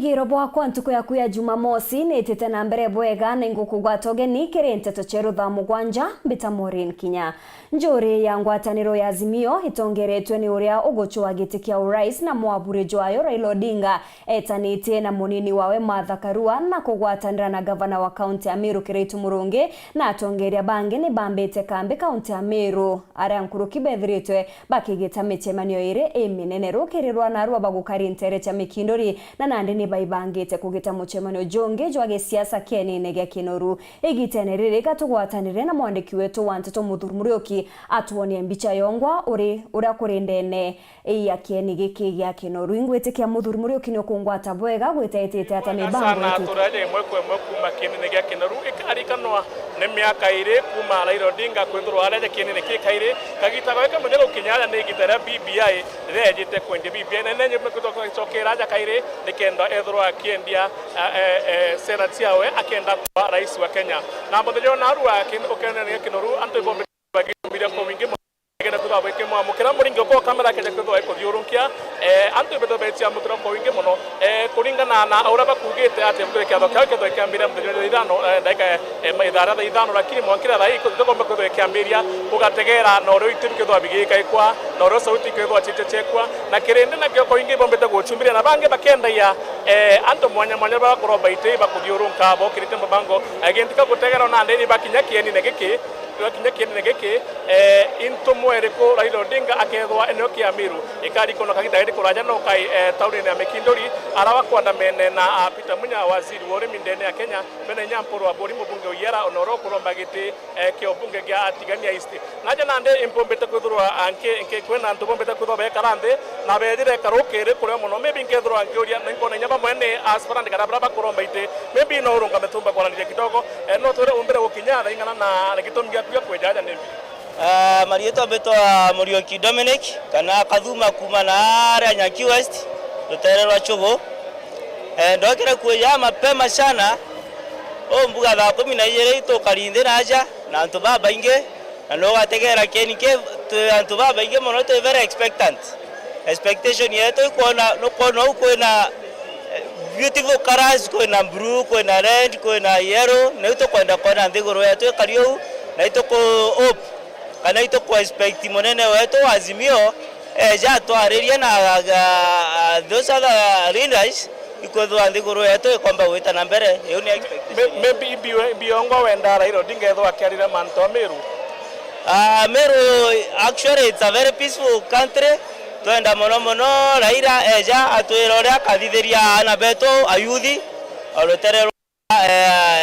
Rwingiro bwakwa ntuko yaku ya Jumamosi nitete na mbere bwega ningukugwatoge nikire nteto cheru tha mugwanja mbita Maureen Kinya. Njuri ya ngwataniro ya Azimio itongeretwe ni uria uguchwa giti kia urais na mwabure jwayo Raila Odinga etanitie na munini wawe Martha Karua na kugwatanira na gavana wa kaunti ya Meru Kiraitu Murungi na atongeria bange ni bambete kambe kaunti ya Meru aria nkuru kibethiritwe bakigita michemanio ire eminene rukirirwa na arua bagukari ntere cha mikindori na nandi ni baibangite kugita muchemanio jonge jwage siasa kenine gya kinoru egitenerere katugwatanire na mwandiki wetu wa Nteto Muthuri Muriuki atuonie mbicha yongwa ura kurindene ya kieni giki gya kinoru ingwetikia Muthuri Muriuki no kungwata bwega gwetaitete ata mibango yetu turaje mwekwe kuma kieni gya kinoru ikarikanwa ne miaka ire kuma Raila Odinga kwendro araje kieni kikaire kagita gweka mudego kinyala ne gitara BBI rejete kwende BBI nenye mekutoka chokeraja kaire nikendo ethro akiendia senate yawe akenda kwa rais wa Kenya na mbodjo na arua okene kinoru anto bombe bagimbira ko wingi gena kuba beke mo mukira muringo ko kamera keje ko eko diurunkia anto bedo beti amutro ko wingi mono kuringana na aura bakugite ate mukire kya doka ke doka mbira mbodjo idano daika maidara da idano lakini mwakira rai ko doka mbako doka mbiria ugategera no ro itibike do abigika ikwa no ro sauti ke do chichechekwa na kirende na ko wingi bombe da gochumbira na bange bakenda ya anto mwanya bakoro baite bakudiurunka bo kirite mbango agentika gutegera na ndeni bakinya kieni negeke into mwere ko Raila Odinga akethwa eneo kia Meru ikari kono kagita iri kuraja no kai tauri na Mekindori arawa kwanda mene na Peter Munya waziri wa urimi ndene ya Kenya mene nyamporo wa bori mubunge uyera onoro kuromba giti kio bunge gya atigania east naja nande impombeta kuthurwa anke kwena ntubombeta kuthwa be karande na bedire karokere kure muno maybe ngethurwa ngioria nkona nyamba mwene asfarandi karabra kuromba ite maybe no urunga metumba kwa ndije kidogo no tore umbere gukinyana ingana na gitumbi gya kwejaja nembi Marieto beto Muriuki Dominic kana kadhuma kuma na area Nyaki West tutererwa chobo ndokera kuya mapema sana mbuga tha 12 ito karinde naja na antu baba inge na no gategera kenike antu baba inge mono to very expectation yeto kuona no kono kwena beautiful colors kwena blue kwena red kwena yellow na ito kwenda kona ndigoro yeto kariyo na ito ko hope kana ito ko expect monene wetu Azimio ja to areria na those other leaders ikodwa ndigoro yetu kwamba wita na mbere hiyo ni expectation maybe biongo wenda Raila Odinga ethwa akiarira manto Meru Meru actually it's a very peaceful country twenda mono Raila ja atwiroria kathitheria na beto ayuthi oloterero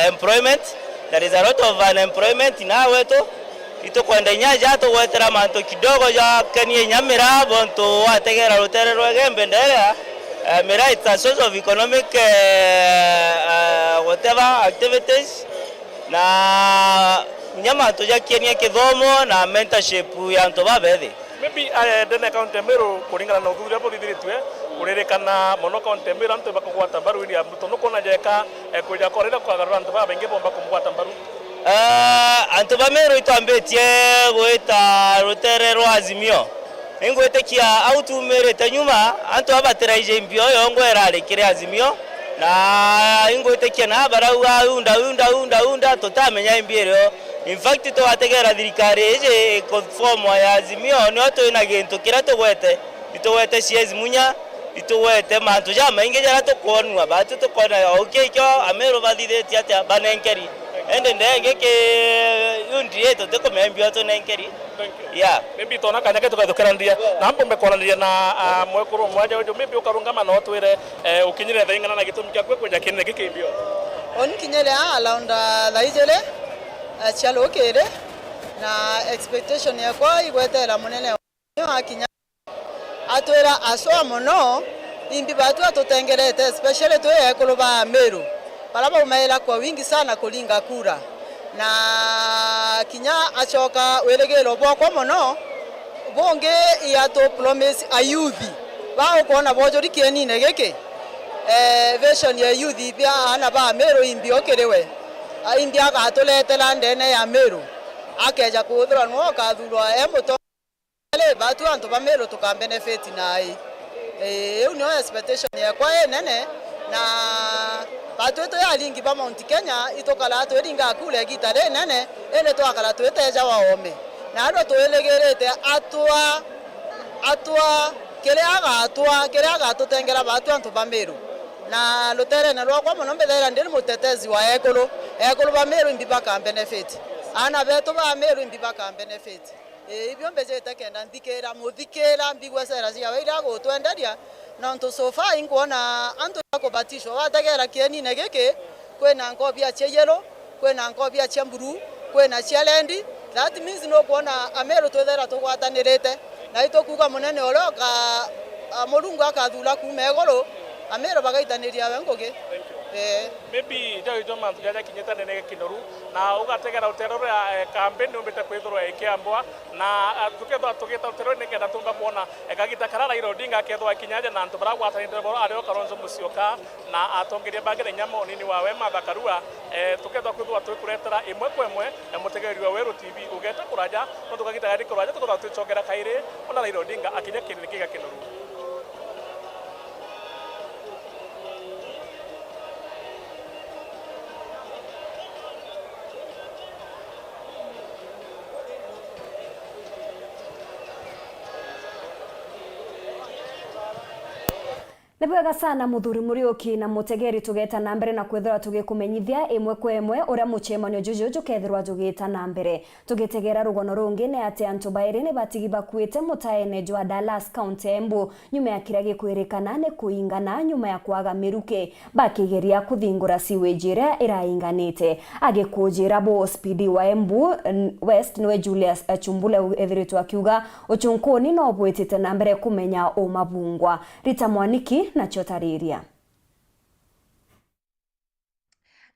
employment. There is a lot of unemployment na wetu ito kwenda nyaja to wetera manto kidogo ya kenie nyamira bonto ategera roterero gembe ndera mira it's a source of economic whatever activities na nyama to ya kenie kithomo na mentorship ya nto babethi maybe dene county Meru kuringana na uthuri apo dithiritwe urerekana mono county Meru antu bakugwata mbaru ili amuto no kona jeka kuja korera kwa garura antu babenge bomba kumgwata mbaru antu ba Meru itwambetie gwita ruterero Azimio ingwetekia autu merete nyuma antu abatiraije mbio yongwera arekire Azimio na ingwetekia na barauga unda tutamenya mbiro. In fact to ategera thirikari ije conform ya Azimio no to ina gintu kira to wete siezi munya itowete mantu jama ingejara to konwa batu to kona okay kyo Ameru baditheti ati banenkeri ende ndege ke yundi yeto te komembio to nenkeri yeah maybe tona kanya ke tukarandia na ambo mekorandia na mwekuru mwaja ujo maybe ukarungama no twire ukinyire thingana na gitumi kya kweja kinene gikimbio on kinyere alaunda thaijele chalo kere na expectation yakwa igwetera munene akinya atwera asoa mono imbi batu atotengerete especially to ekoloba Meru palaba umaela kwa wingi sana kulinga kura na kinya achoka welegelo boko mono bonge yato promise ayuthi bao kuona bojo dikieni negeke version ya youth bia ana ba Meru imbi okerewe imbi akatoletela ndene ya Meru akeja kuthura no kathurwa emoto le batu antu ba Meru tuka benefit nai eu no expectation ya kwa nene na batweto ya lingi ba Mount Kenya itokala twelinga kule gitare nene ene twakala tweteja waome na ando twelegerete atwa kele aga tutengera batu antu bamiru na lutere na rwa kwa monombe dera ndiri mutetezi wa ekolo bamiru imbiba ka benefit ana beto bamiru imbiba ka benefit ibyo mbezete kenda ndikera muthikera mbigwesera cia waira gutwenderia na nto sofa ingona antu batisho bategera kieni negeke kwena ngobia cheyelo kwena ngobia chamburu kwena chalendi that means no kuona amero twethera tugwatanirite na itokuga munene oroka mulungu akathula kumegoro amero bagaitaniria wengoge maybe ndio ito mantu jaja kinyeta nene kinoru na ugategera utero ya campaign umbete kwithurwa ikiambwa na tuketa utero nenge na tunga kuona ekagita karara iro dinga kethwa kinyaje na antu baragwatanire boro ario karonzo musioka na atongeria bagere nyamo nini wa wema bakarua tuketa kwithwa twikuretera imwe kwemwe mutegeri wa Weru TV ugeta kuraja no tukagita gari kuraja tukora twicongera kaire ona iro dinga akinya kinini kiga kinoru Nebwega sana muthuri Muriuki na mutegeri tugeta na mbere na kwethera tugikumenyithia imwe kwa imwe uria muchemanio juju kethirwa tugeta na mbere tugitegera rugono rungi ne ate antu bairi ne batigi bakwite mutaene jwa Dallas County Embu nyuma ya kira gikwirikana ne kuingana nyuma ya kwaga miruke bakigeria kuthingura siwejira irainganite agikujira bo speed wa Embu West no Julius Chumbule ethiritwa kiuga uchunkoni no bwitite na mbere kumenya o mabungwa Rita Mwaniki na chotariria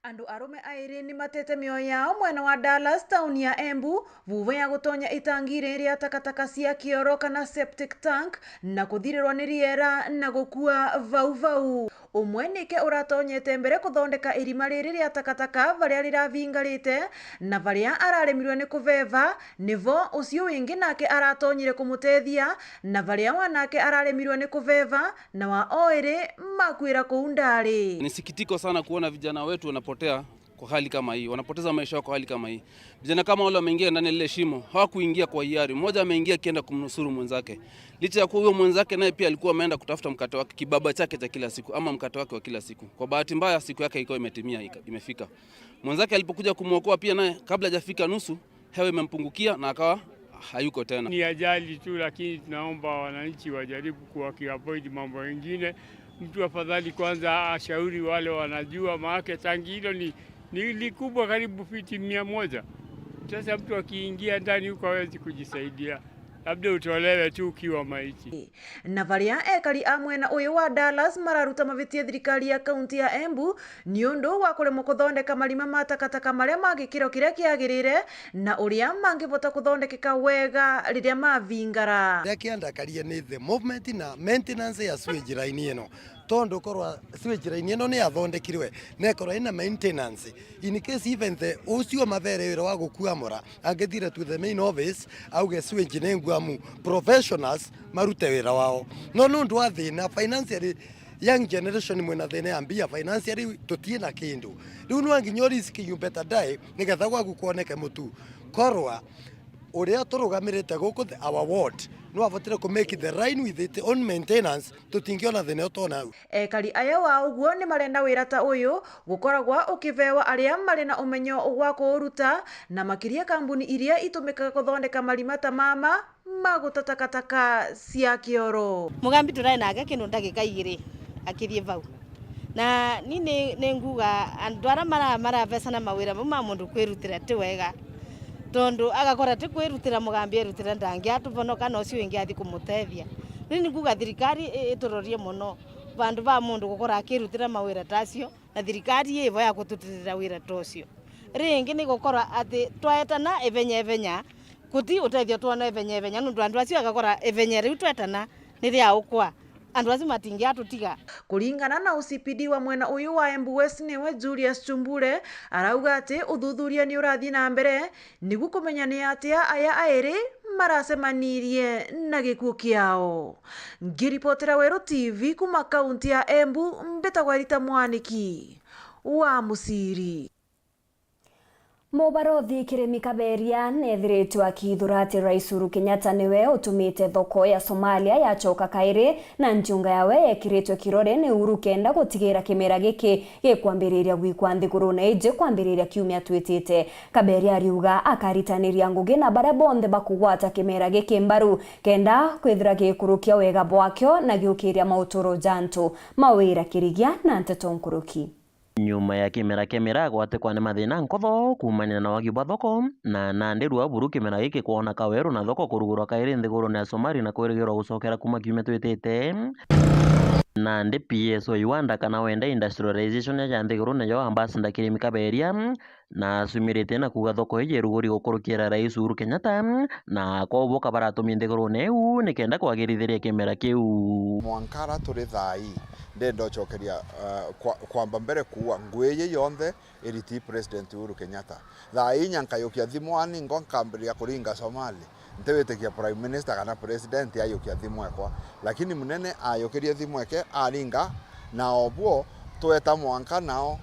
Andu arume airi ni matete mioyo yao mwena wa Dallas town ya Embu vuve ya gutonya itangire ria takataka cia kioro kana septic tank na kuthirirwa ni riera na gukua vau umwe nike uratonyete mbere kuthondeka irima riri ria takataka varia riravingarite na varia araremirwe ni kuveva nivo ucio wingi nake aratonyire kumutethia na varia wanake araremirwe ni kuveva na wa oiri makwira kuundari. Ni sikitiko sana kuona vijana wetu wanapotea kwa hali kama hii, wanapoteza maisha yao kwa hali kama hii. Vijana kama wale wameingia ndani ile shimo, hawakuingia kwa hiari. Mmoja ameingia kienda kumnusuru mwenzake. Licha ya kuwa huyo mwenzake naye pia alikuwa ameenda kutafuta mkate wake, kibaba chake cha kila siku ama mkate wake wa kila siku. Kwa bahati mbaya siku yake ilikuwa imetimia, imefika. Mwenzake alipokuja kumuokoa pia naye kabla hajafika nusu, hewa imempungukia na akawa hayuko tena. Ni ajali tu, lakini tunaomba wananchi wajaribu kuavoid mambo mengine. Mtu afadhali kwanza ashauri wale wanajua, maana tangi hilo ni kubwa karibu fiti 100. Sasa mtu akiingia ndani huko hawezi kujisaidia, labda utolewe tu ukiwa maiti. Na varia ekari amwena uyu wa Dallas mararuta mavitie thirikari ya kaunti ya Embu ni undu wa kuremwo kuthondeka marima ma takataka maria magikiro kiria kiagirire na uria mangivota kuthondekeka wega riria mavingara. Kiandakaria ni the movement na maintenance ya sewage line ino tondo korwa sewage line ino ni athondekirwe na korwa ina maintenance in case even the ucio mavere wira wa gukuamura angethira to the main office auge sewage ne ngwamu professionals marute wira wao no nundu wa thina financially young generation mwena thina ambia financially tutie na kindu riu no nginya risk you better die nigetha gwa gukuoneke mutu korwa uria turugamirite guku our ward no avatire ku make the line with its own maintenance tutingiona thina utona. Ekari aya wa uguo ni marenda wira ta uyu gukoragwa ukivewa aria mari na umenyo gwa kuruta na makiria kambuni iria itumikaga kuthondeka marima ta mama maguta takataka cia kioro. Mugambi turai nake kindu ndagika 2 akithie vau na ni nguga andu ara mara pesa na mawira ma mundu kwirutira ti wega tondu agakora ti kwirutira mugambi erutira ndangi atuvonoka no cio ingi athi kumutethia. Ni nguga thirikari iturorie muno vandu va mundu gukora akirutira mawira tacio na thirikari ivo ya kututirira wira tocio. Ringi ni gukora ati twaetana evenya kuti utethio tuona evenya nundu andu acio agakora evenya riu twetana ni ria ukwa andu acio matingi atutiga. Kulingana na UCPD wa mwena uyu wa Embu West niwe Julius Chumbule arauga ati uthuthuria ni urathi na mbere nigu kumenya ni atia aya airi marasemanirie na gikuo kiao. Ngiripotera Weru TV kuma kaunti ya Embu, mbetagwa Rita Mwaniki wa Musiri. Mubarothi Kiremi Kaberia nethiritwe akithura ati Rais Uhuru Kenyatta niwe utumite thoko ya Somalia yacoka kairi na njunga yawe yekiritwe kirore ni Uhuru kenda gutigira kimera giki gikwambiriria gwikwa nthiguruna ije kwambiriria kiumia twitite. Kaberia ariuga akaritaniria ngugi na baria bonthe bakugwata kimera giki mbaru kenda kwithira gikurukia wega bwakyo na giukiria mauturo jantu mawira kirigia na Nteto Nkuruki. Nyuma ya kimera gwatekwa ni mathina nkotho kumania na wagi bwa thoko na nandirwa buru kimera giki kuona kaweru na thoko kurugurwa kairi nthiguruna ya Somali na kwirigirwa gucokera kuma kiumia twitite. Na ndi PSO Iwanda kana wenda industrialization ya nthiguruna yo Ambassador Kiremi Kaberia na sumirite na kuga thoko ije ruguri gukurukira Rais Uhuru Kenyatta na kobo kabaratumia nthiguruna eu nikenda kwagirithiria kimera kiu. Mwankara turi thai ndendo chokeria kwamba mbere kuwa ngweye yonthe iriti President Uhuru Kenyatta thai nyankayukia thimu ani ngonkambiria kuringa Somali ntewetekia Prime Minister kana President ayukia thimu ekwa lakini munene ayukiria thimu eke aringa na obwo tweta Mwanka nao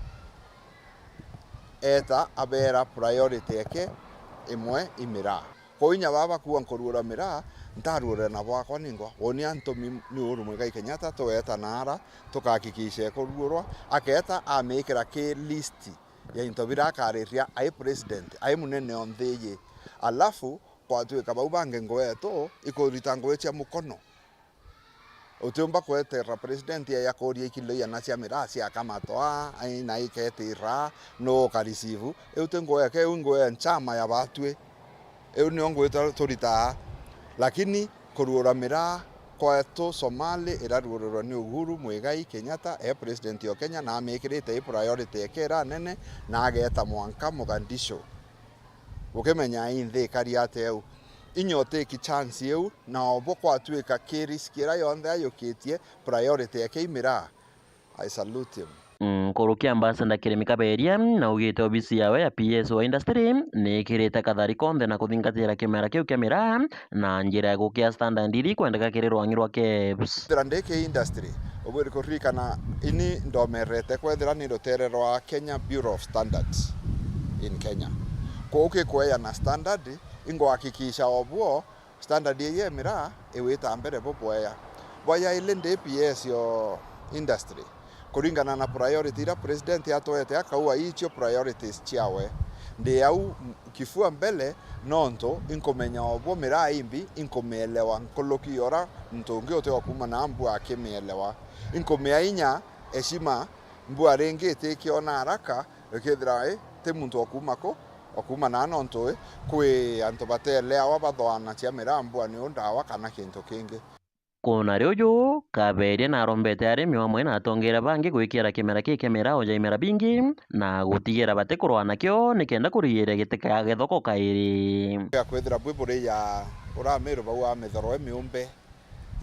eta abera priority eke imwe imira koinya baba kuwa nkurura mira ntarure na bwakwa ningo woni antomi ni Uhuru Muigai Kenyatta tweta nara tukahakikisha kururwa aketa amekira ke list ya intobira kariria ai president ai munene ontheye alafu kwa tuika baubange ngoeto ikurita ngoecha mukono utumba kwetera president ya yakoria ikilo ya nacia mirasi akamatoa ai na iketira no karisivu eutengoya ke ungoya nchama ya batwe eu ni ongoeta torita lakini kurura mira kwetu Somali irarururwa ni Uhuru Muigai Kenyatta president ya Kenya na amekirite priority ekera nene na ageta Mwanka Mogadishu ukemenya inthi kariate eu inyote ki chance eu na obo kwatuika kiriskira yonthe ayukitie priority yake imira. I salute him. Kurukia Ambassador Kiremi Kaberia na ugite obisi yawe ya PSO industry ni kirite kathari konthe na kuthingatira kimera kiu kia mira na njira ya gukia standard iri kwendeka kiri rwangirwa KEBS. Ndeke industry obwiri kurikana ini ndomerete kwethira ni rutererwa Kenya Bureau of Standards in Kenya koke kwea na standard ingo hakikisha obwo standard ye mira eweta mbere bobwea boya ile ndi PSO industry kuringana na priority ra president atoete akaua icho priorities chiawe ndi au kifua mbele nonto inkomenya obwo mira imbi inkomeelewa nkolokiora ntonge otewa kuma na mbu akemielewa inkomea inya eshima mbu arengete kiona haraka ekethira te muntu okumako okuma na nonto kwi antobatele awa bathwana cia mira mbu ani undawa kana kintu kingi. Kuna riojo Kaberia na rombete arimi wamwe na atongera bangi gwikira kimera kike mera oja imera bingi na gutigira bate kurwana kyo nikenda kurigira giteka ya gethoko kairi ya kwethira bwibure ya uramero bawa methoro emiumbe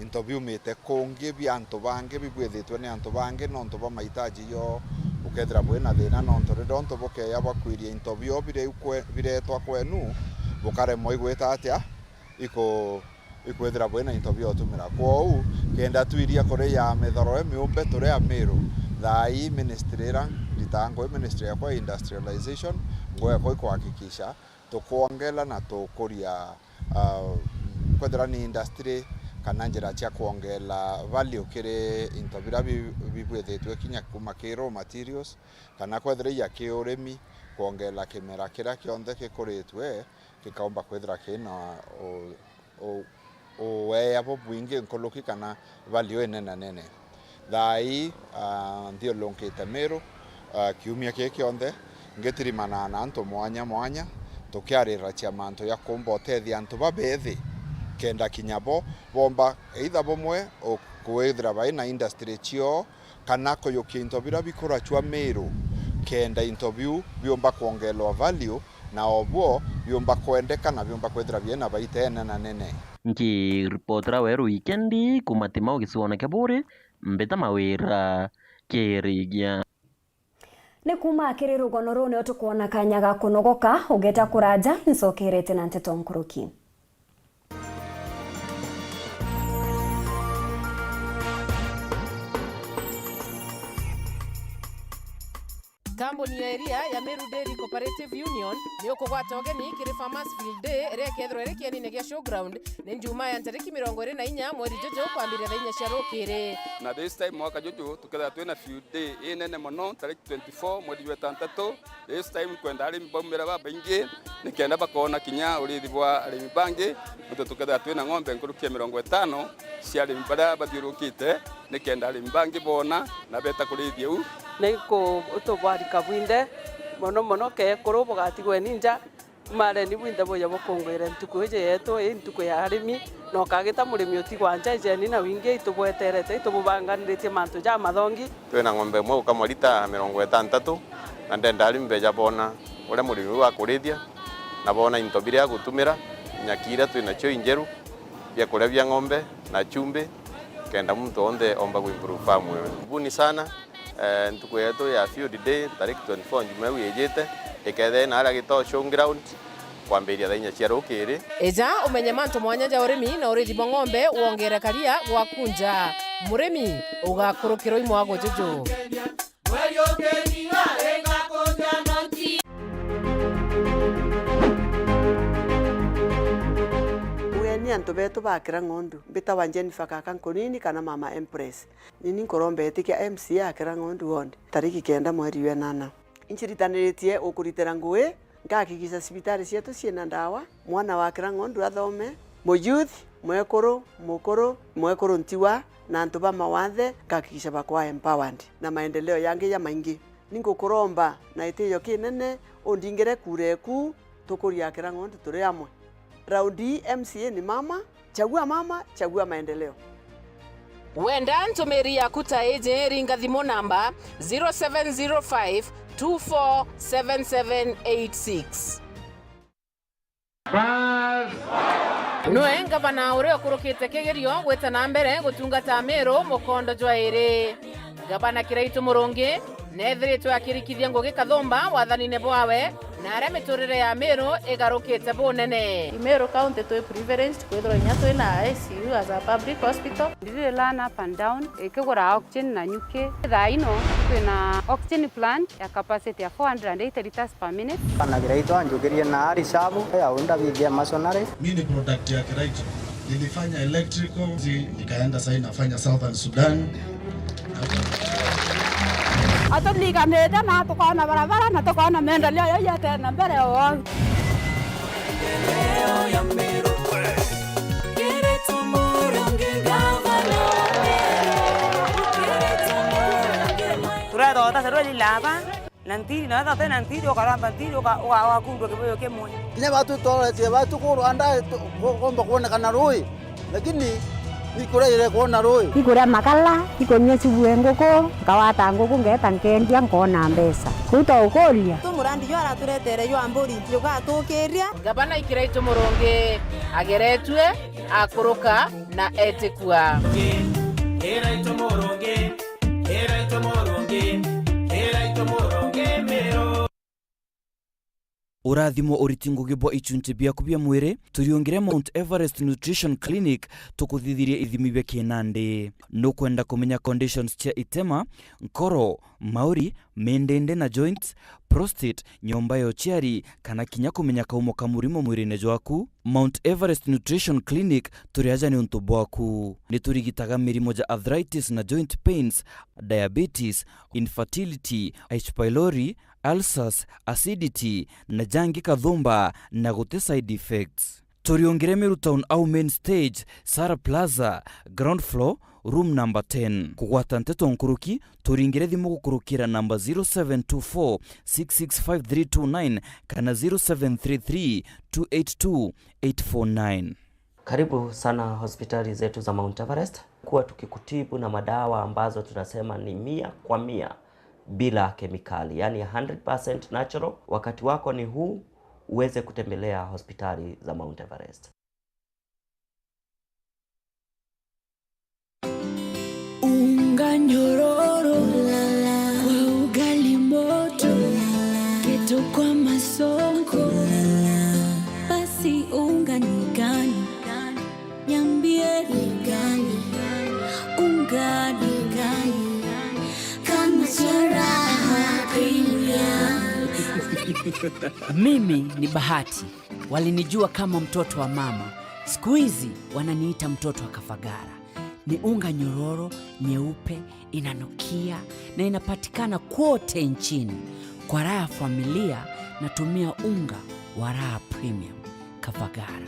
interview mete konge bi anto bange bibwethitwe ni anto bange nonto ba mahitaji yo ukethira bwena thina nonto ridonto boke ya bakwiria interview bire twa kwenu bukare moi gweta atia ikwethira bwena interview otumira kwou kenda twiria kore ya methoro emiumbe tore amiru thai ministrira litango ministry ya kwa industrialization ngoya kwa kuhakikisha tukuongela na tukuria kwethira ni industry kana njira cia kuongela value kire intobira bibwethitwe kinya kuma kiro materials kana kwethira ya kiurimi kuongela kimera kira kionthe kikuritwe kikaomba kwethira kina o abo bwingi nkoloki kana value nene thai ndio lonkete mero kiumia kionthe ngetirimana na anto mwanya tukiarira cia manto ya kombo tethi anto babethi kenda kinyabo bomba either bomwe o kwethira baina industry chio kana koyokia intobira bikora chwa mero kenda interview biomba kuongelwa value na obwo biomba kuendeka na biomba kwethira biena baitena na nene nki reportera weru weekendi kumatima ugisiona keburi mbeta mawira kirigia ni kuma kiri rugono rune otukuona kanya ga kunogoka ugeta kuraja nsokerete na Nteto Nkuruki. kambuni ya iria ya Meru Dairy Cooperative Union ni ukugwata ogeni kiri Farmers Field Day iria kethro iri kieni gia showground ni njuma ya tariki 24 mweri jojo kwambira thainya cia rukiri na this time mwaka jojo tuketha twina field day inene muno tariki 24 mweri wa 6 this time kwenda arimi baumira baingi ni kenda bakona kinya urithi bwa arimi bangi muto tuketha twina ng'ombe nkurukia 50 cia arimi bara bathiurukite ni kenda arimi bangi bona na beta kurithia u Neko utobari kabwinde mono ke koro bogati gwe ninja mare ni bwinde boya bokongwere ntukuje yeto ntuku ya arimi no kageta murimi otigwanja je ni na winge itubweterete itububanganiritie mantu ja mathongi twina ng'ombe mwe ukamorita 60 na ndenda arimi beja bona ure murimi wa kurithia na bona intobire ya gutumira nyakira twina cio injeru bya kurebya ng'ombe na chumbe kenda mtu onde omba kuimprove farm wewe buni sana ntuku yetu ya field day tariki 24 njuma yejete ikethe na ara gito showground kwambiria thainya cia rukiri eja umenye mantu mwanya ja urimi na urithi bwa ng'ombe wongere karia gwa kunja murimi ugakurukiro imwago jojo ni antu betu bakira ng'ondu bita wa Jennifer Kakankunini kana mama Empress nini nkorombe etikia MC akira ng'ondu wonde tariki 9 mweri wa 8 inchiritaniritie ukuritira ngui ngakikisa sibitari cietu ciena ndawa mwana wakira ng'ondu athome mo youth mwekuru ntiwa na antu ba mawathe ngakikisha bakwa empowered na maendeleo yangi ya maingi ningukuromba na itiyo kinene undingire kureku tukuria akira ng'ondu turi amwe Raundi MCA ni mama, chagua maendeleo. Wenda ntumiri ya kuta eje ringa thimo namba 0705247786. Noe gavana uria kurukite kigerio gweta na mbere gutungata Meru mukondo jwairi gavana Kiraitu Murungi nethiritwe akirikithia Ngugi Kathumba wathanine bwawe na aria miturire ya Meru igarukite bunene Meru county to privileged kwithira nya twina ICU as a public hospital ndire learn up and down ikigura oxygen na nyuki thaino twina oxygen plant ya capacity ya 480 liters per minute kana Kiraitu anjukirie na arisabu ya unda bigia masonary mimi ni product ya Kiraitu nilifanya electrical nikaenda sasa nafanya Southern Sudan atolikanete na tukona barabara na tukona maendeleo yote na mbele wao turado ta seroli lava nantiri na ta nantiri okaramba nantiri okakundu kiboyo kemwe kinya batu tole batu kuranda komba kuona kana roi lakini ikuraire kuona roi ikura makala ikonya sibuengoko kawata ngoko ngeta nkendia ngona mbesa kuta ukoria tumurandi yo araturetere yo amburi yoga tukiria gavana Kiraitu Murungi ageretwe akuruka na etikua Kiraitu Murungi Meru urathimo uriti Ngugi bwa ichunti biaku bia mwiri turiongire Mount Everest Nutrition Clinic tukuthithirie ithimi bia kinandi nukwenda kumenya conditions cia itema nkoro mauri mendende na joints prostate nyomba ya uchiari kana kinya kumenya kaumo ka murimo mwirine jwaku Mount Everest Nutrition Clinic turiaja ni untu bwaku niturigitaga mirimo ja arthritis na joint pains diabetes infertility H pylori ulcers acidity na jangi kathumba na gute side effects turiongere Meru Town au main stage Sara Plaza ground floor room number 10 kugwata nteto nkuruki turingire thimu gukurukira namba 0724665329 kana 0733282849. Karibu sana hospitali zetu za Mount Everest kuwa tukikutibu na madawa ambazo tunasema ni 100% bila kemikali, yani 100% natural. Wakati wako ni huu uweze kutembelea hospitali za Mount Everest. Unga nyororo kwa ugali moto keto kwa masongo basi unga ni gani niambie ni gani unga ni gani kama charaha premium Mimi ni Bahati. Walinijua kama mtoto wa mama. Siku hizi wananiita mtoto wa Kafagara. Ni unga nyororo, nyeupe, inanukia na inapatikana kote nchini. Kwa raha ya familia natumia unga wa Raha Premium Kafagara.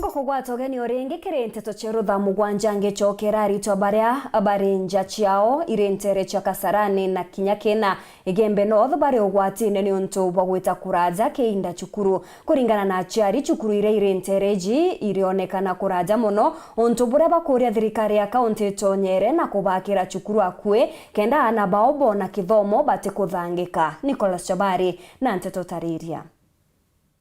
Ngokogwatogeni oringi kirente cheru mugwanja ngechokera rito baria abarinja chiao irentere cha Kasarani na Kinyakena igembe north bare ogwatine ni untu bwagwita kuraja keinda chukuru kuringana na chiari chukuru ire irentereji irionekana kuraja muno untu bure bakuria thirikari ya kaunti tonyere na kubakira chukuru akue kenda ana baobo na kithomo bate kuthangika. Nicholas Chabari na Nteto Tariria.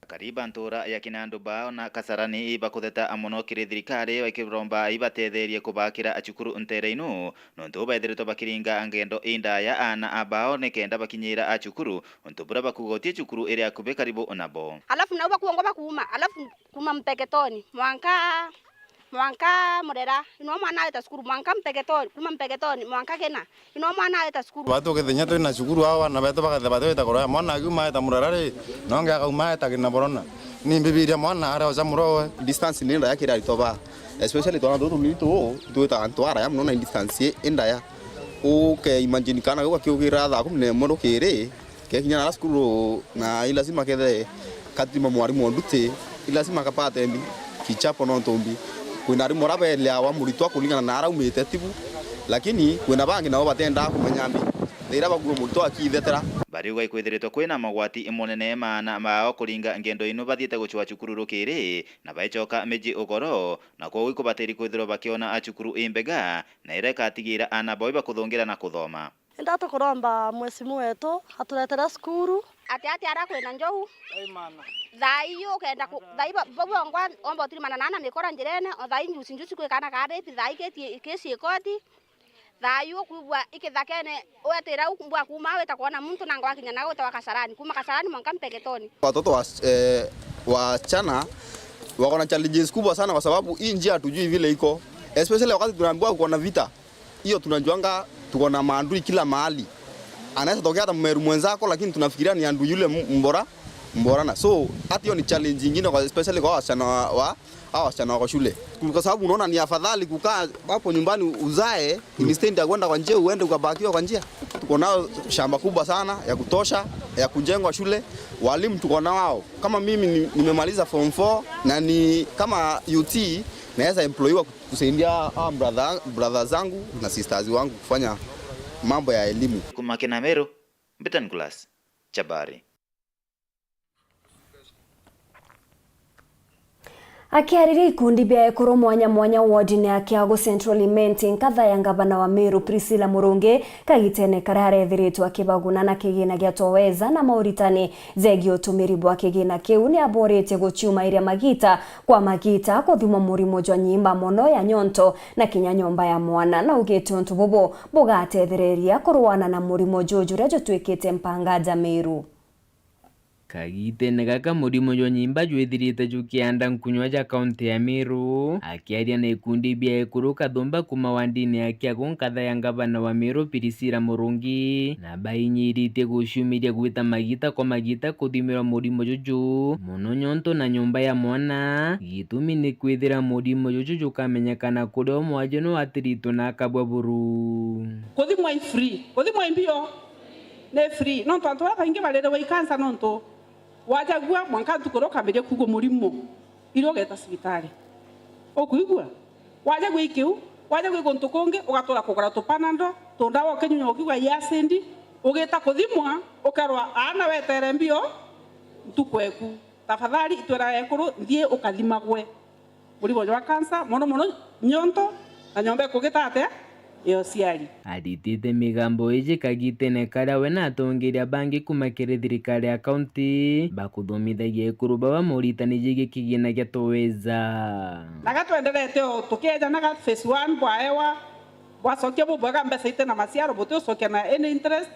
Kariba ntura ya Kinandu bao na Kasarani iba kutheta amono kiri thirikari wakiromba ibatetherie kubakira achukuru ntereinu nontu baithirito bakiringa angendo indaya ana abao nekenda bakinyira achukuru nontu bura bakugotie chukuru iri akube karibu onabo. Alafu nauba kuongoba kuuma alafu kuma Mpeketoni mwanka murera ino mwana aleta skuru mwanka Mpeketoni kuma Mpeketoni mwanka Kena ino mwana aleta skuru batu kethenya tu na skuru hawa na beto bakathe batu eta koroya mwana aguma eta murarare nonge akauma eta kina borona ni bibiria mwana ara oza muro distance ni ndaya kira litoba especially tona tu lito tu eta antwara ya mnona distance indaya o ke imagine kana kwa kiugira tha kumne mondo kire ke kinya na skuru na ilazima kethe katima mwarimu ndute ilazima kapate mbi kichapo no ntombi kwina rimwe rabelea wa muritwa kulingana na ara umite tibu lakini kwina bangi nao batenda kumanyambi thira baguo muritwa akithetera bari uga ikwithiritwo kwina magwati imonene mana mao kuringa ngendo inu bathiite guchwa chukuru rukiri na baichoka meji ugoro na kwa uiko bateri kwithirwo bakiona achukuru imbega na ireka atigira ana boiba kuthongira na kuthoma. Ndato kuromba mwesimu wetu atuletera skuru ati ara kwina njou thaiyo kenda thaiba bobo ngwa omba tiri manana nikora njirene thai njusi kwikana kare thai kesi koti thaiyo kubwa ikithakene wetera ukumbwa kuma weta kuona mtu nanga wakinya na weta wa Kasarani kuma Kasarani mwanka Mpeketoni. Watoto wa chana wako na challenges kubwa sana kwa sababu hii njia hatujui vile iko, especially wakati tunaambiwa uko na vita hiyo tunajuanga tuko na maandui kila mahali. Anaweza tokea hata mmeru mwenzako lakini tunafikiria ni andu yule mborana. So hata hiyo ni challenge nyingine kwa especially kwa wasichana wa shule. Kwa sababu unaona ni afadhali kukaa hapo nyumbani uzae instead ya kwenda kwa njia uende ukabakiwa kwa njia. Tuko nao shamba kubwa sana ya kutosha ya kujengwa shule. Walimu tuko nao. Kama mimi nimemaliza form 4 na ni kama UT naweza employiwa kusaidia brother zangu na sisters wangu kufanya mambo ya elimu. Kumakena Meru, Mbitan Class, Chabari. Akiariri ikundi bia ekoro mwanya wodine ya Kiago Central Imenti nkatha ya ngavana wa Meru Priscilla Murungi kagitene karare thiritwa kibaguna na kigina gia toweza na mauritani zegi utumiri bwa kigina kiu ni aborete guchuma iria magita kwa magita kuthima murimo jwa nyimba mono ya nyonto na kinya nyomba ya mwana na ugete untu bobo bugatethereria kurwana na murimo joju rejo twikite mpangaja Meru. Kagitene gaka murimo jwa nyimba jwithirite jukianda nkunywa ja kaunti ya Meru akiaria na ikundi bia ekuruka thomba kuma wandini ya Kiago nkatha ya ngavana wa Meru Priscilla Murungi na bainyirite gushumiria gwita magita kwa magita kuthimira murimo juju muno nyonto na nyomba ya mwana gitumi ni kwithira murimo juju jukamenyekana kurio mwaje no atirito na kabwaburu kuthimwa free kuthimwa mbio ne free no tonto baingi balere wa ikansa nonto wajagua mwanka tukoroka mbere kugo murimo irogeta sibitari okuigwa wajagwa ikiu wajagwa gonto konge ugatora kugara tupanando tondawa kenyunya okigwa yasendi ugeta kuthimwa ukarwa ana wetere mbio ntukweku tafadhali itwera ekuru ndie ukathimagwe murimo jwa kansa mono nyonto na nyombe kugeta ate yo siari aditite migambo ije kagitene karia we na atongeria bangi kumakire thirikari ya kaunti bakuthomithagia ekuru baba muritani jige kigina gia toweza naga twenderete o tukeja naga phase 1 bwaewa bwasokia bubwaga mbesa ite na masiaro bote sokia na any interest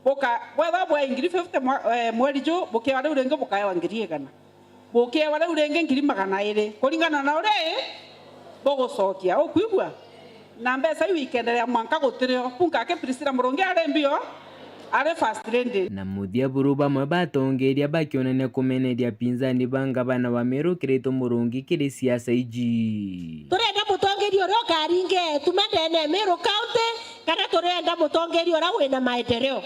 boka bwetha bwa ingiri 50 mweri jo boke wale urenge bokaewa ngiri egana boke wale urenge ngiri magana ire kuringana na ure bogocokia ukuigua na mbeca iwikenderea mwanka gutirio punka ke Priscilla Murongi arembio are first lady na muthia buru bamwe batongeria bakionania kumeneria pinzani banga bana wa Meru Kirito Murongi kiri siasa iji turenda mutongeria uria karinge tumadene Meru County kana turenda mutongeria uria wina maendeleo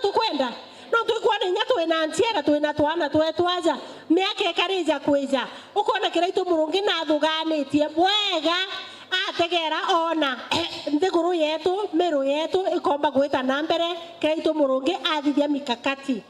tukwenda no tukwona nya twina ntiera twina twana twetwaja miaka ikarija kwija ukona Kirito Murongi na thuganitie bwega ategera ona nthiguru yetu Meru yetu ikomba gwita na mbere Kirito Murongi athithia mikakati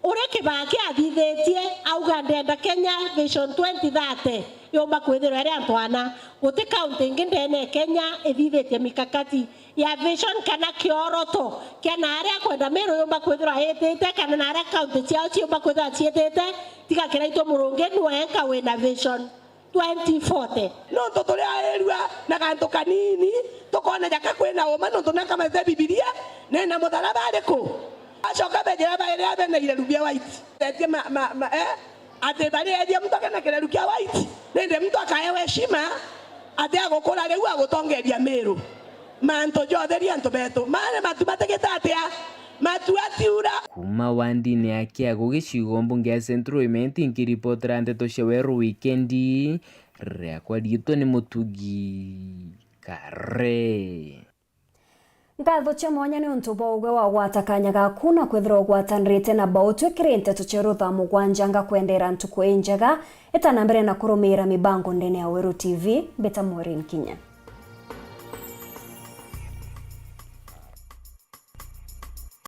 ure Kibaki athithetie auga ndenda Kenya Vision 2030 yomba kwithira ria twana guti county ngindene Kenya ithithitie mikakati ya vision kana kioroto kana aria kwenda Meru yomba kwithira hitite kana na aria county ciao ciomba kwithira ciitite tiga Kirito Murongi nwenka wina vision 2040 no totole aerua na kanto kanini tokona jaka kwena oma no tonaka mathe Biblia nena mutharaba ariko acoka bejera baere abena ile rubia white ete ate bali edia mtu akana kile rubia white nende mtu akaewe heshima ate agokora leu agotongeria Meru manto jotheria nto beto mane matumategeta atia matuatiura kuma wandini akia gugicigo mbunge ya Central Imenti nkiripotera ndeto cia weru weekendi riakwa riitwa ni Mutugi Kare ngatho cia mwanya ni untu bwaugwe wa gwatakanya gaku na kwithira gwatanirite na bautwe kirente tucherutha mugwanja nga kwendera ntuku injega itanambere na kurumira mibango ndene ya Weru TV Beta Maureen Kinya.